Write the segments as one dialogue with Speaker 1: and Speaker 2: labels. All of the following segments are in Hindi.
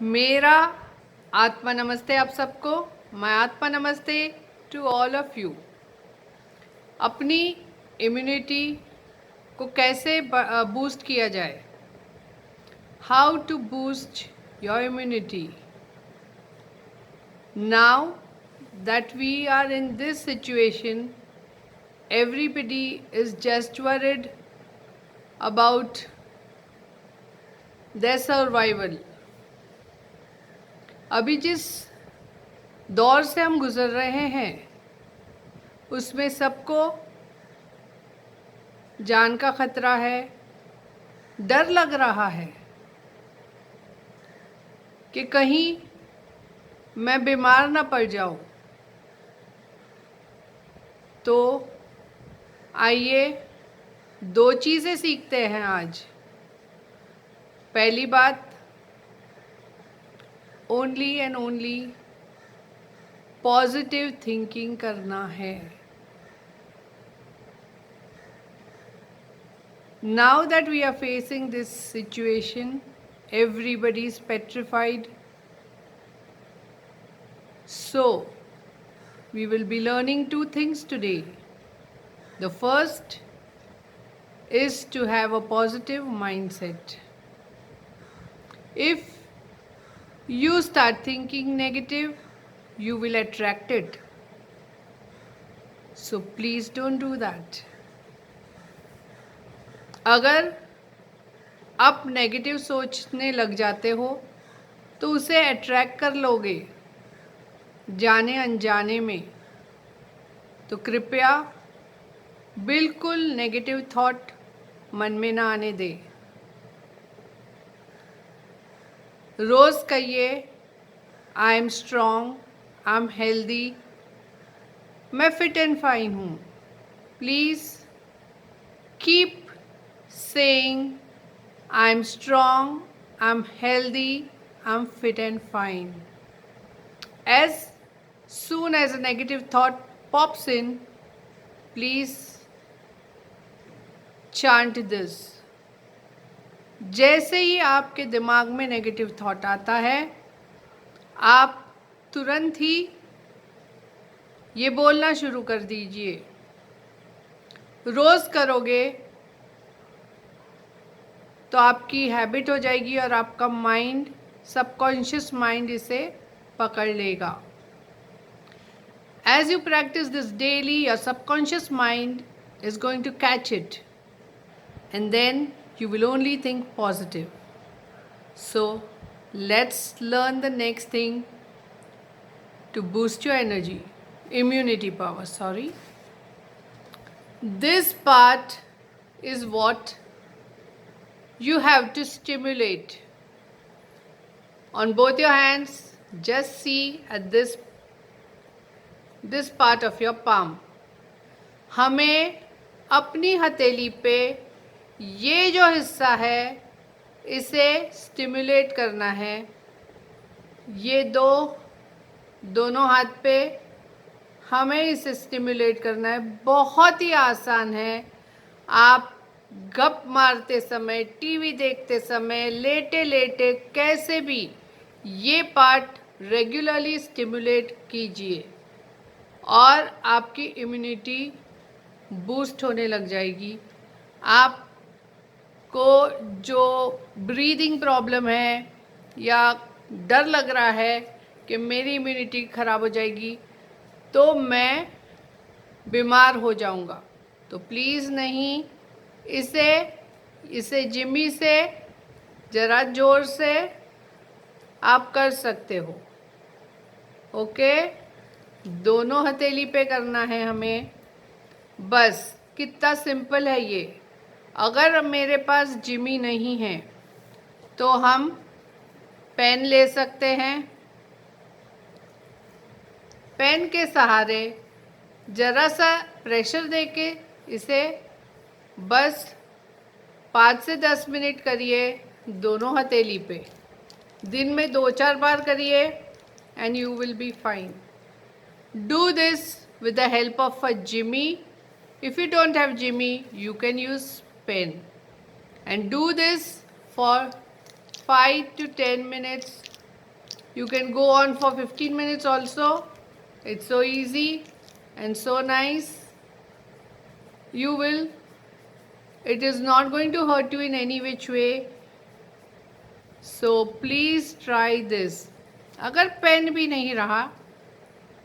Speaker 1: मेरा आत्मा नमस्ते आप सबको। मैं आत्मा नमस्ते टू ऑल ऑफ यू। अपनी इम्यूनिटी को कैसे बूस्ट किया जाए, how to boost your immunity now that we are in this situation. Everybody is just worried about their survival. अभी जिस दौर से हम गुजर रहे हैं उसमें सबको जान का खतरा है। डर लग रहा है कि कहीं मैं बीमार ना पड़ जाऊं। तो आइए दो चीज़ें सीखते हैं आज। पहली बात, only and only positive thinking करना है। Now that we are facing this situation, everybody is petrified. So, we will be learning two things today. The first is to have a positive mindset. If you start thinking negative, you will attract it. So please don't do that. अगर आप नेगेटिव सोचने लग जाते हो तो उसे अट्रैक्ट कर लोगे जाने अनजाने में। तो कृपया बिल्कुल नेगेटिव थॉट मन में ना आने दे। रोज़ कहिए I am strong, I am healthy, मैं फिट एंड फाइन हूँ। Please keep saying I am strong, I am healthy, I am fit and fine. As soon as a negative thought pops in, please chant this. जैसे ही आपके दिमाग में नेगेटिव थॉट आता है, आप तुरंत ही ये बोलना शुरू कर दीजिए। रोज़ करोगे तो आपकी हैबिट हो जाएगी और आपका माइंड, सबकॉन्शियस माइंड इसे पकड़ लेगा। As you practice this daily, your subconscious mind is going to catch it, and then you will only think positive. So, let's learn the next thing to boost your energy, immunity power. Sorry. This part is what you have to stimulate. On both your hands, just see at this part of your palm. हमें अपनी हथेली पे ये जो हिस्सा है इसे स्टिमुलेट करना है। ये दोनों हाथ पे हमें इसे स्टिमुलेट करना है। बहुत ही आसान है। आप गप मारते समय, टीवी देखते समय, लेटे लेटे कैसे भी ये पार्ट रेगुलरली स्टिमुलेट कीजिए और आपकी इम्यूनिटी बूस्ट होने लग जाएगी। आपको जो ब्रीदिंग प्रॉब्लम है या डर लग रहा है कि मेरी इम्यूनिटी ख़राब हो जाएगी तो मैं बीमार हो जाऊंगा, तो प्लीज़ नहीं, इसे जिमी से ज़रा ज़ोर से आप कर सकते हो। ओके, दोनों हथेली पे करना है हमें। बस कितना सिंपल है ये। अगर मेरे पास जिमी नहीं है तो हम पेन ले सकते हैं। पेन के सहारे ज़रा सा प्रेशर देके इसे बस 5 से 10 मिनट करिए दोनों हथेली पे। दिन में 2-4 बार करिए and you will be fine. Do this with the help of a jimmy. If you don't have jimmy, you can use pen. And do this for 5 to 10 minutes You can go on for 15 minutes also. It's so easy and so nice. It is not going to hurt you in any which way. So please try this. अगर पेन भी नहीं रहा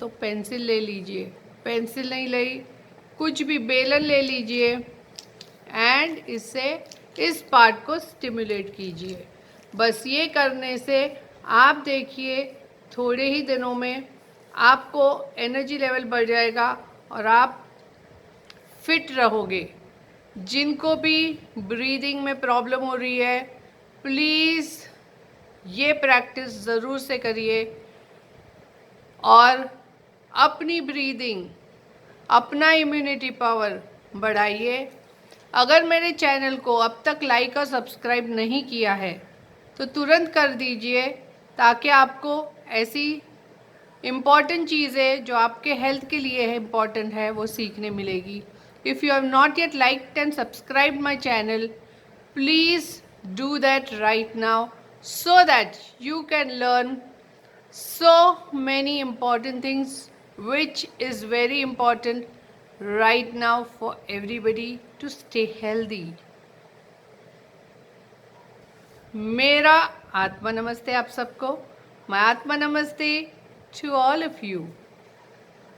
Speaker 1: तो पेंसिल ले लीजिए, पेंसिल नहीं ली कुछ भी बेलन ले लीजिए एंड इससे इस पार्ट को स्टिमुलेट कीजिए। बस ये करने से आप देखिए थोड़े ही दिनों में आपको एनर्जी लेवल बढ़ जाएगा और आप फिट रहोगे। जिनको भी ब्रीदिंग में प्रॉब्लम हो रही है प्लीज़ ये प्रैक्टिस ज़रूर से करिए और अपनी ब्रीदिंग, अपना इम्यूनिटी पावर बढ़ाइए। अगर मेरे चैनल को अब तक लाइक और सब्सक्राइब नहीं किया है तो तुरंत कर दीजिए ताकि आपको ऐसी इम्पॉर्टेंट चीज़ें जो आपके हेल्थ के लिए है इम्पॉर्टेंट है वो सीखने मिलेगी। If you have not yet liked and subscribe my channel, please do that right now so that you can learn so many important things which is very important right now for everybody to stay healthy. मेरा आत्मा नमस्ते आप सबको, my आत्मा नमस्ते to all of you.